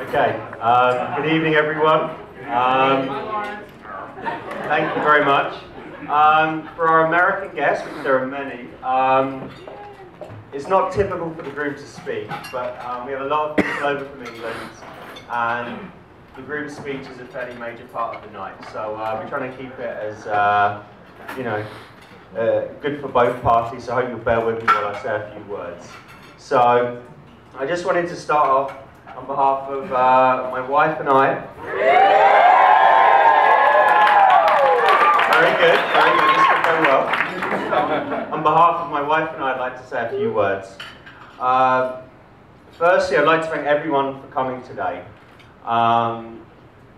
Okay, good evening everyone. Thank you very much. For our American guests, which there are many, it's not typical for the groom to speak, but we have a lot of people over from England, and the groom's speech is a fairly major part of the night. So we're trying to keep it as, good for both parties, so I hope you'll bear with me while I say a few words. So I just wanted to start off on behalf of my wife and I. Very good, this will go well. On behalf of my wife and I, I'd like to say a few words. Firstly, I'd like to thank everyone for coming today.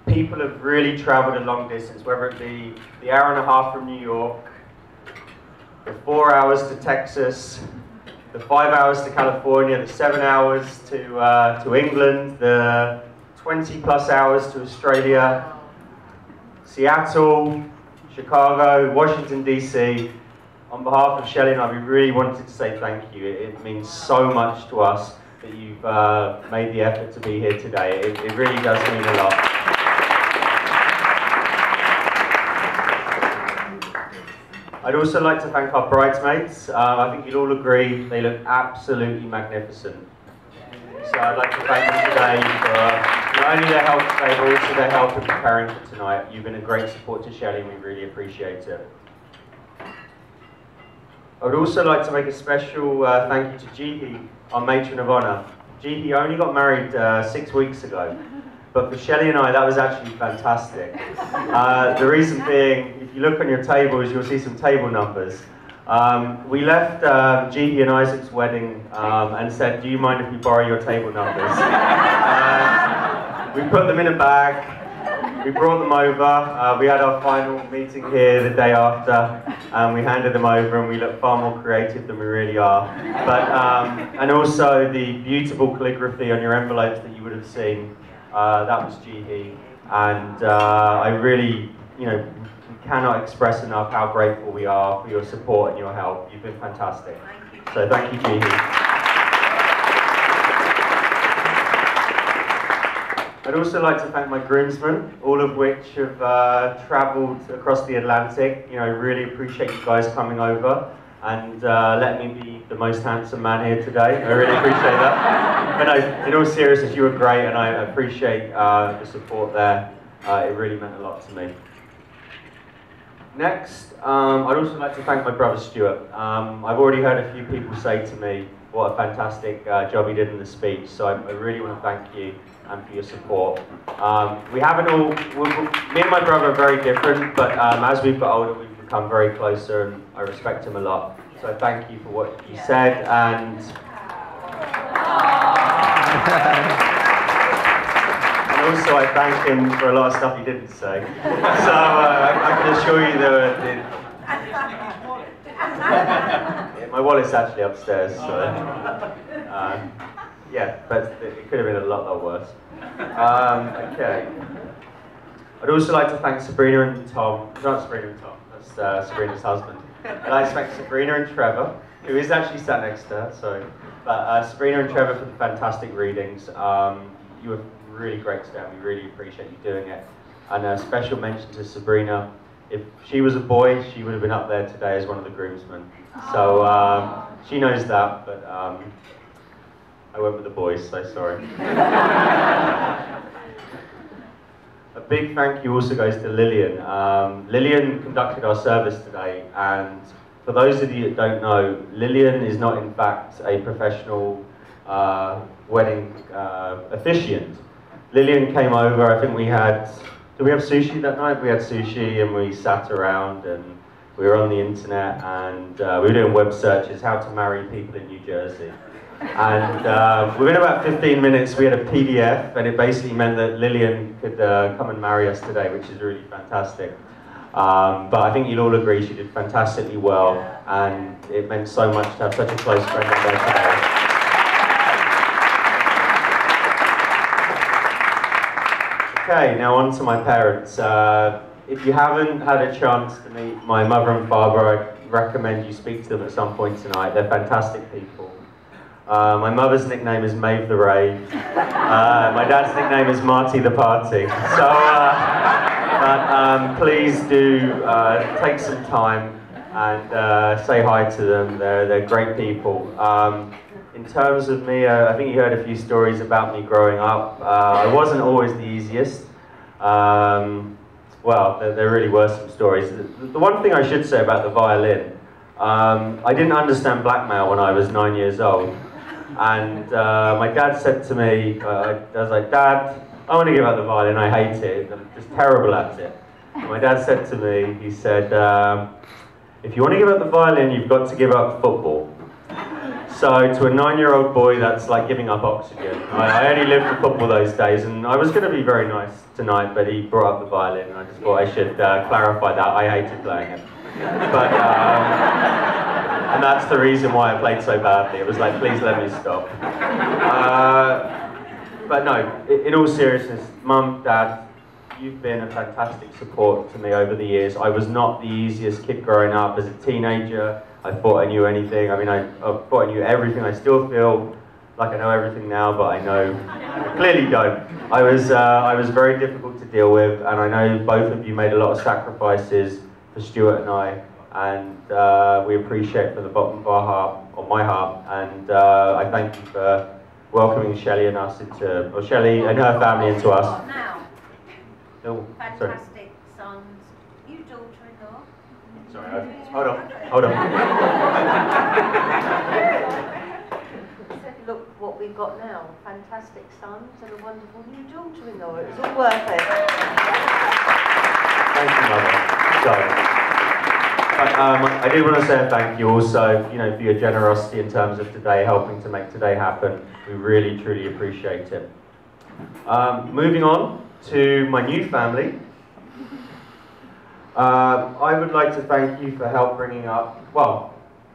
People have really travelled a long distance, whether it be the hour and a half from New York, the 4 hours to Texas, the 5 hours to California, the 7 hours to England, the 20 plus hours to Australia, Seattle, Chicago, Washington DC. On behalf of Shelley and I, we really wanted to say thank you. It means so much to us that you've made the effort to be here today. It really does mean a lot. I'd also like to thank our bridesmaids. I think you'll all agree they look absolutely magnificent. So I'd like to thank them today for not only their help today, but also their help in preparing for tonight. You've been a great support to Shelley and we really appreciate it. I would also like to make a special thank you to Jihi, our matron of honour. Jihi only got married 6 weeks ago, but for Shelley and I, that was actually fantastic. The reason being, if you look on your tables, you'll see some table numbers. We left Jihi and Isaac's wedding and said, do you mind if we borrow your table numbers? We put them in a bag, we brought them over, we had our final meeting here the day after, and we handed them over and we look far more creative than we really are. But, and also the beautiful calligraphy on your envelopes that you would have seen, that was Jihi, and I really, we cannot express enough how grateful we are for your support and your help. You've been fantastic. So thank you, Jihi. I'd also like to thank my groomsmen, all of which have travelled across the Atlantic. I really appreciate you guys coming over and letting me be the most handsome man here today. I really appreciate that. But no, in all seriousness, you were great, and I appreciate the support there. It really meant a lot to me. Next, I'd also like to thank my brother Stuart. I've already heard a few people say to me what a fantastic job he did in the speech, so I really want to thank you and for your support. We haven't all, me and my brother are very different, but as we've got older, we've become very closer, and I respect him a lot. So thank you for what you said, and also I thank him for a lot of stuff he didn't say. So I can assure you my wallet's actually upstairs, so yeah, but it could have been a lot worse. Okay. I'd also like to thank Sabrina and Tom. Not Sabrina and Tom, that's Sabrina's husband. I'd like to thank Sabrina and Trevor, who is actually sat next to her, so. But Sabrina and Trevor for the fantastic readings. You were really great today, and we really appreciate you doing it. And a special mention to Sabrina. If she was a boy, she would have been up there today as one of the groomsmen. So she knows that, but I went with the boys, so sorry. A big thank you also goes to Lillian. Lillian conducted our service today, and for those of you that don't know, Lillian is not in fact a professional wedding officiant. Lillian came over, I think we had, did we have sushi that night? We had sushi and we sat around and we were on the internet and we were doing web searches, how to marry people in New Jersey. And within about 15 minutes we had a PDF, and it basically meant that Lillian could come and marry us today, which is really fantastic. But I think you'll all agree she did fantastically well, and it meant so much to have such a close friend on there today. Okay, now on to my parents. If you haven't had a chance to meet my mother and father, I'd recommend you speak to them at some point tonight. They're fantastic people. My mother's nickname is Maeve the Rave. My dad's nickname is Marty the Party. So, please do take some time and say hi to them. They're great people. In terms of me, I think you heard a few stories about me growing up. I wasn't always the easiest. Well, there really were some stories. The one thing I should say about the violin, I didn't understand blackmail when I was 9 years old. And my dad said to me, I was like, Dad, I want to give up the violin, I hate it, I'm just terrible at it. And my dad said to me, he said, if you want to give up the violin, you've got to give up football. So to a 9-year-old boy, that's like giving up oxygen. I only lived for football those days, and I was going to be very nice tonight, but he brought up the violin, and I just thought I should clarify that. I hated playing it. But, and that's the reason why I played so badly. It was like, please let me stop. But no, in all seriousness, Mum, Dad, you've been a fantastic support to me over the years. I was not the easiest kid growing up. As a teenager, I thought I knew anything. I mean, I thought I knew everything. I still feel like I know everything now, but I clearly don't. I was very difficult to deal with, and I know both of you made a lot of sacrifices for Stuart and I, and we appreciate from the bottom of our heart, or my heart, and I thank you for welcoming Shelley and us into, or Shelley and her family into us. Now, Oh, fantastic sons, you daughter-in-law. Sorry, hold on. Said, look what we've got now, fantastic sons and a wonderful new daughter-in-law. It was all worth it. Thank you, Mother. I did want to say a thank you also, for your generosity in terms of today, helping to make today happen. We really, truly appreciate it. Moving on to my new family. I would like to thank you for help bringing up, well,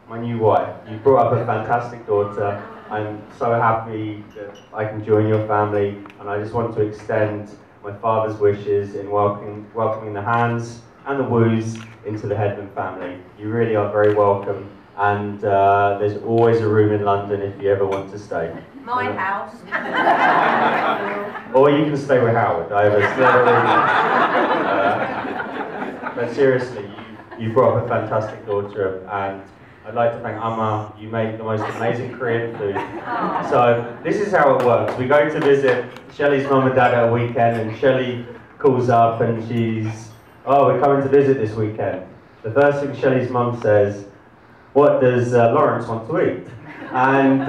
my new wife. You brought up a fantastic daughter. I'm so happy that I can join your family, and I just want to extend my father's wishes in welcoming the Hands and the Woos into the Headland family. You really are very welcome, and there's always a room in London if you ever want to stay. My house. Or you can stay with Howard. I have a spare room. But seriously, you brought up a fantastic daughter, and I'd like to thank Amma. You make the most amazing Korean food. So this is how it works. We go to visit Shelley's mum and dad at a weekend, and Shelley calls up and she's, oh, we're coming to visit this weekend. The first thing Shelley's mum says, what does Laurence want to eat? And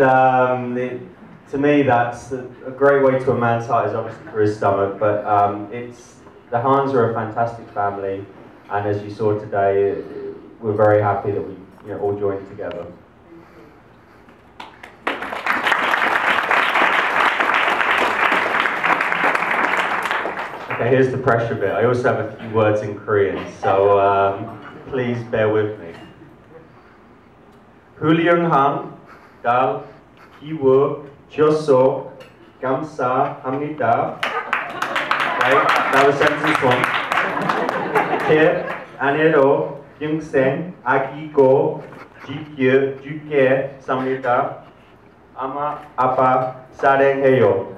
to me, that's a great way to a man's heart, is obviously for his stomach, but the Hans are a fantastic family, and as you saw today, we're very happy that we all joined together. Okay, here's the pressure bit. I also have a few words in Korean, so please bear with me. 훌륭한 딸 기워 주셔서 감사합니다. Right, that was sentence one. 제 아내로 평생 아끼고 지켜주겠습니다. 엄마, 아빠 사랑해요.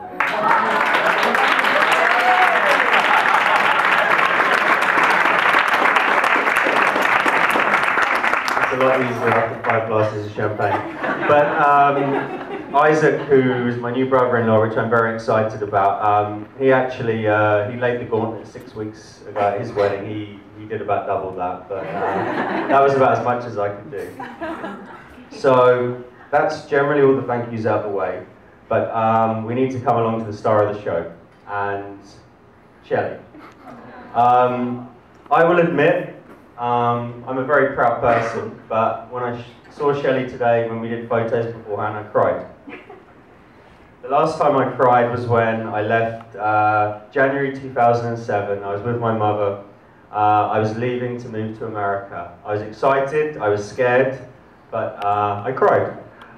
It's a lot easier after 5 glasses of champagne. But Isaac, who is my new brother-in-law, which I'm very excited about, he actually he laid the gauntlet 6 weeks ago at his wedding. He did about double that, but that was about as much as I could do. So that's generally all the thank yous out of the way. But we need to come along to the star of the show, and Shelley. I will admit, I'm a very proud person, but when I saw Shelley today, when we did photos beforehand, I cried. The last time I cried was when I left January 2007. I was with my mother. I was leaving to move to America. I was excited, I was scared, but I cried.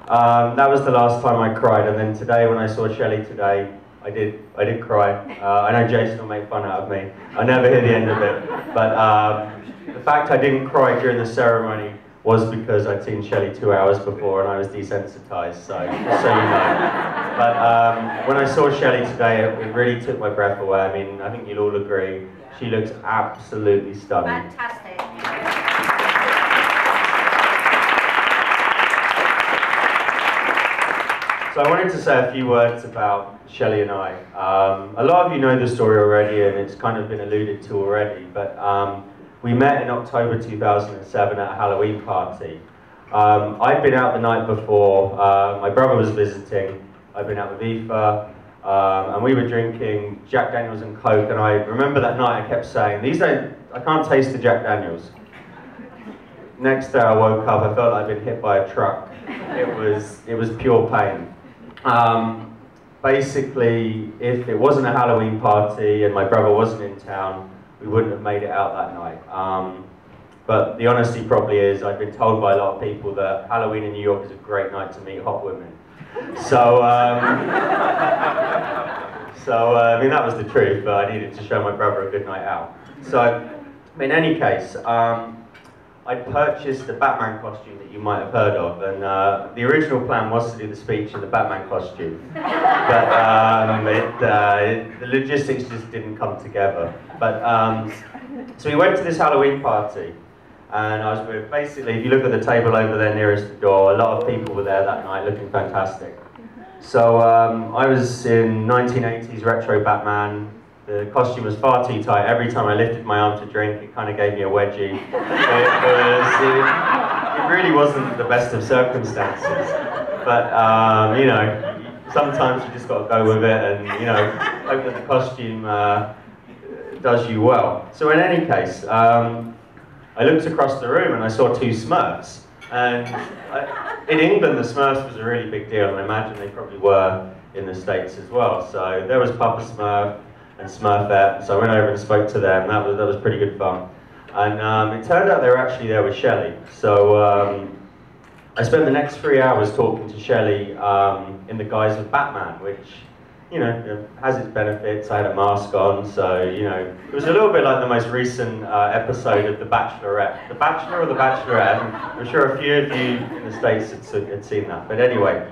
That was the last time I cried, and then today when I saw Shelley today, I did cry. I know Jason will make fun out of me. I never hear the end of it, but the fact I didn't cry during the ceremony was because I'd seen Shelley 2 hours before and I was desensitized, so just so you know. But when I saw Shelley today, it really took my breath away. I mean, I think you'll all agree, she looks absolutely stunning. Fantastic. So I wanted to say a few words about Shelley and I. A lot of you know the story already, and it's kind of been alluded to already, but we met in October 2007 at a Halloween party. I'd been out the night before, my brother was visiting, I'd been out with Aoife, and we were drinking Jack Daniels and Coke, and I remember that night I kept saying, I can't taste the Jack Daniels. Next day I woke up, I felt like I'd been hit by a truck. It was pure pain. Basically, if it wasn't a Halloween party and my brother wasn't in town, we wouldn't have made it out that night. But the honesty probably is, I've been told by a lot of people that Halloween in New York is a great night to meet hot women. So, I mean, that was the truth, but I needed to show my brother a good night out. So, in any case, I purchased a Batman costume that you might have heard of, and the original plan was to do the speech in the Batman costume, but the logistics just didn't come together. But so we went to this Halloween party, and I was with, basically, if you look at the table over there nearest the door, a lot of people were there that night looking fantastic. So I was in 1980s retro Batman. The costume was far too tight. Every time I lifted my arm to drink, it kind of gave me a wedgie. It really wasn't the best of circumstances. But, you know, sometimes you just got to go with it and, you know, hope that the costume does you well. So in any case, I looked across the room and I saw two Smurfs. And in England, the Smurfs was a really big deal, and I imagine they probably were in the States as well. So there was Papa Smurf and Smurfette, so I went over and spoke to them. That was pretty good fun. And it turned out they were actually there with Shelley. So I spent the next 3 hours talking to Shelley in the guise of Batman, which, you know, has its benefits. I had a mask on, so, you know, it was a little bit like the most recent episode of The Bachelorette. The Bachelor or The Bachelorette? I'm sure a few of you in the States had seen that. But anyway,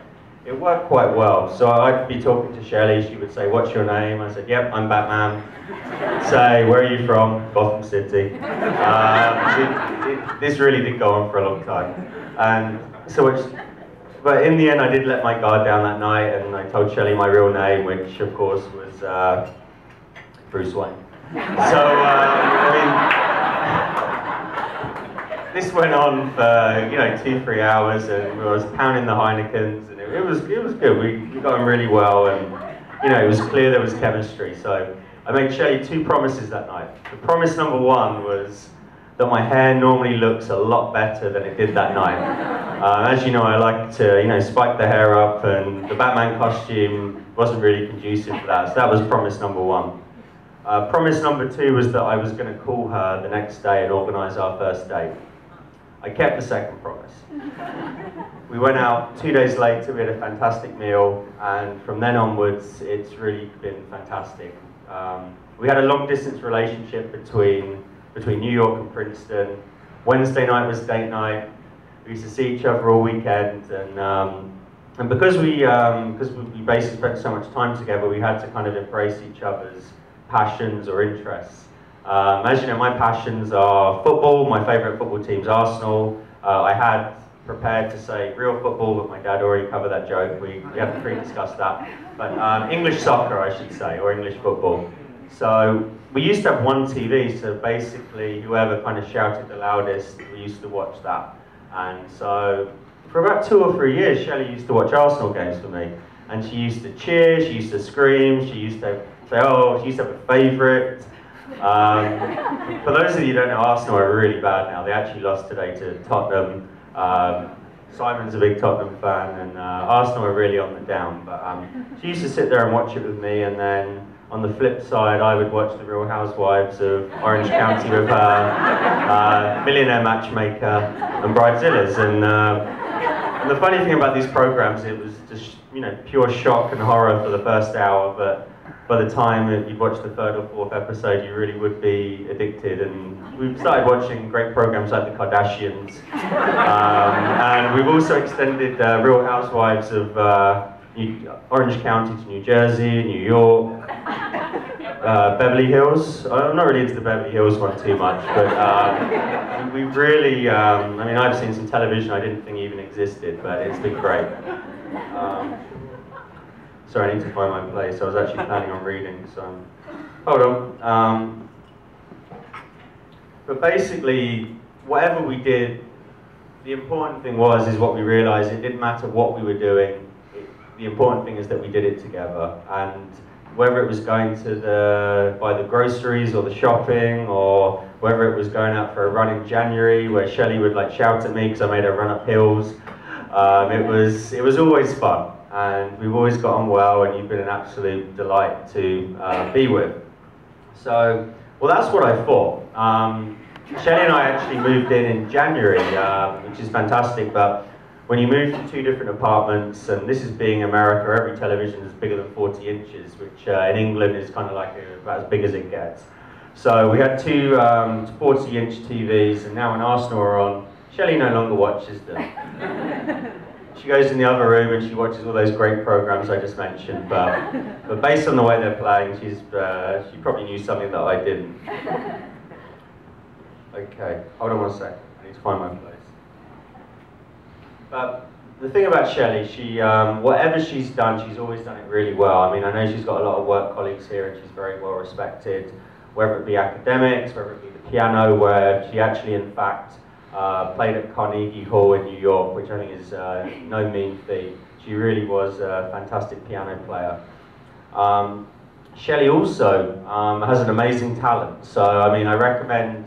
it worked quite well. So I'd be talking to Shelley, she would say, "What's your name?" I said, "Yep, I'm Batman." Say, "Where are you from?" "Gotham City." This really did go on for a long time. And so but in the end, I did let my guard down that night, and I told Shelley my real name, which of course was Bruce Wayne. So, I mean, this went on for, you know, 2-3 hours, and I was pounding the Heinekens, and it was good. We got on really well, and, you know, it was clear there was chemistry. So I made Shelley 2 promises that night. The promise number 1 was that my hair normally looks a lot better than it did that night. As you know, I like to, you know, spike the hair up, and the Batman costume wasn't really conducive for that. So that was promise number 1. Promise number 2 was that I was going to call her the next day and organise our first date. I kept the second promise. We went out 2 days later, we had a fantastic meal, and from then onwards, it's really been fantastic. We had a long distance relationship between New York and Princeton. Wednesday night was date night. We used to see each other all weekend, and because we basically spent so much time together, we had to kind of embrace each other's passions or interests. As you know, my passions are football. My favourite football team's Arsenal. I had prepared to say real football, but my dad already covered that joke. We haven't pre-discussed that. But English soccer, I should say, or English football. So we used to have one TV, so basically whoever kind of shouted the loudest, we used to watch that. And so for about 2 or 3 years, Shelley used to watch Arsenal games for me. And she used to cheer, she used to scream, she used to say, oh, she used to have a favourite. For those of you who don't know, Arsenal are really bad now. They actually lost today to Tottenham. Simon's a big Tottenham fan, and Arsenal are really on the down. But she used to sit there and watch it with me, and then on the flip side, I would watch The Real Housewives of Orange County with her, Millionaire Matchmaker, and Bridezillas. And the funny thing about these programs, it was just, you know, pure shock and horror for the first hour, but by the time you'd watched the third or fourth episode, you really would be addicted. And we've started watching great programs like The Kardashians. And we've also extended Real Housewives of Orange County to New Jersey, New York, Beverly Hills. I'm not really into the Beverly Hills one too much, but we've really, I mean, I've seen some television I didn't think even existed, but it's been great. Sorry, I need to find my place. I was actually planning on reading, so hold on. But basically, whatever we did, the important thing is what we realised. It didn't matter what we were doing. The important thing is that we did it together. And whether it was going to buy the groceries or the shopping, or whether it was going out for a run in January where Shelley would like shout at me because I made her run up hills, it was always fun. And we've always got on well, and you've been an absolute delight to be with. So, well, that's what I thought. Shelley and I actually moved in January, which is fantastic, but when you move to two different apartments, and this is being America, every television is bigger than 40 inches, which in England is kind of like about as big as it gets. So we had two 40-inch TVs, and now when Arsenal are on, Shelley no longer watches them. She goes in the other room and she watches all those great programs I just mentioned, but based on the way they're playing, she probably knew something that I didn't. Okay, hold on 1 second. I need to find my place. But the thing about Shelley, she whatever she's done, she's always done it really well. I mean, I know she's got a lot of work colleagues here, and she's very well respected, whether it be academics, whether it be the piano, where she actually, in fact, played at Carnegie Hall in New York, which I think is no mean feat. She really was a fantastic piano player. Shelley also has an amazing talent, so I mean, I recommend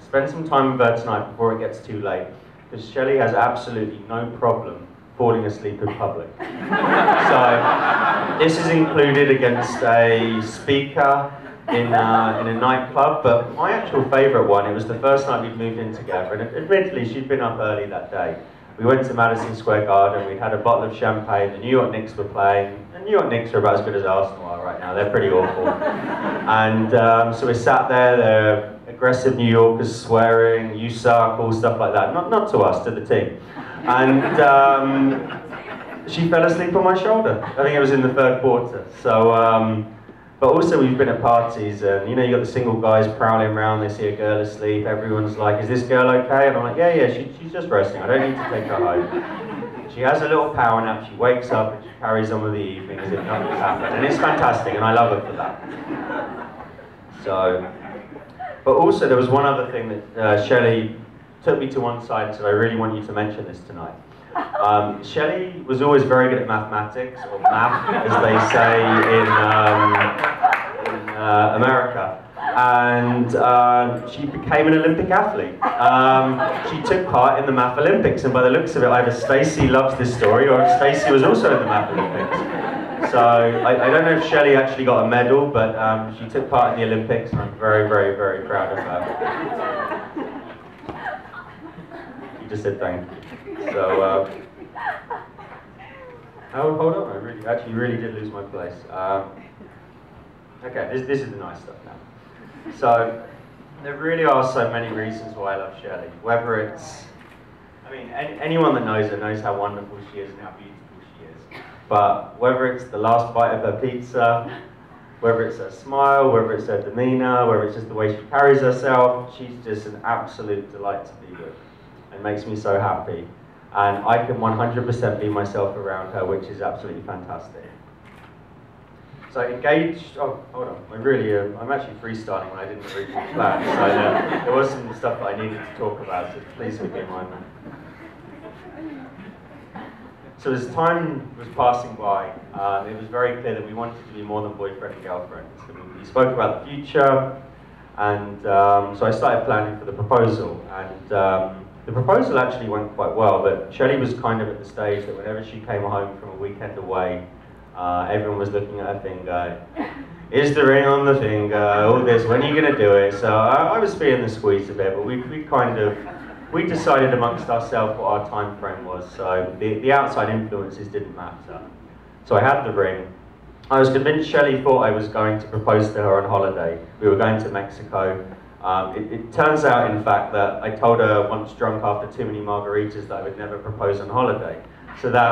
spend some time with her tonight before it gets too late, because Shelley has absolutely no problem falling asleep in public. So this is included against a speaker in a nightclub, but my actual favourite one, it was the first night we'd moved in together, and admittedly she'd been up early that day. We went to Madison Square Garden, we'd had a bottle of champagne, the New York Knicks were playing, and New York Knicks are about as good as Arsenal are right now, they're pretty awful. And so we sat there, they're aggressive New Yorkers swearing, you suck, all stuff like that, not to us, to the team. And she fell asleep on my shoulder. I think it was in the third quarter. So, but also we've been at parties, and you got the single guys prowling around, they see a girl asleep, everyone's like, is this girl okay? And I'm like, yeah, she's just resting, I don't need to take her home. She has a little power nap, she wakes up and she carries on with the evening as if nothing's happened. And it's fantastic, and I love her for that. So, but also there was one other thing that Shelley took me to one side and said, I really want you to mention this tonight. Shelley was always very good at mathematics, or math, as they say in America, and she became an Olympic athlete. She took part in the Math Olympics, and by the looks of it, either Stacey loves this story, or Stacey was also in the Math Olympics. So I don't know if Shelley actually got a medal, but she took part in the Olympics, and I'm very, very, very proud of her. She just said thank you. So, hold on, I actually really did lose my place. Okay, this is the nice stuff now. So, there really are so many reasons why I love Shelley. Whether it's, I mean, anyone that knows her knows how wonderful she is and how beautiful she is. But whether it's the last bite of her pizza, whether it's her smile, whether it's her demeanour, whether it's just the way she carries herself, she's just an absolute delight to be with. It makes me so happy. And I can 100% be myself around her, which is absolutely fantastic. So engaged, oh, hold on, I'm actually freestyling when I didn't originally plan, so there was some stuff that I needed to talk about, so please forgive my man. So as time was passing by, it was very clear that we wanted to be more than boyfriend and girlfriend. So we spoke about the future, and so I started planning for the proposal, and the proposal actually went quite well, but Shelley was kind of at the stage that whenever she came home from a weekend away, everyone was looking at her finger. Is the ring on the finger? All this, when are you going to do it? So I was feeling the squeeze a bit, but we decided amongst ourselves what our time frame was, so the outside influences didn't matter. So I had the ring. I was convinced Shelley thought I was going to propose to her on holiday. We were going to Mexico. It turns out, in fact, that I told her once drunk after too many margaritas that I would never propose on holiday. So that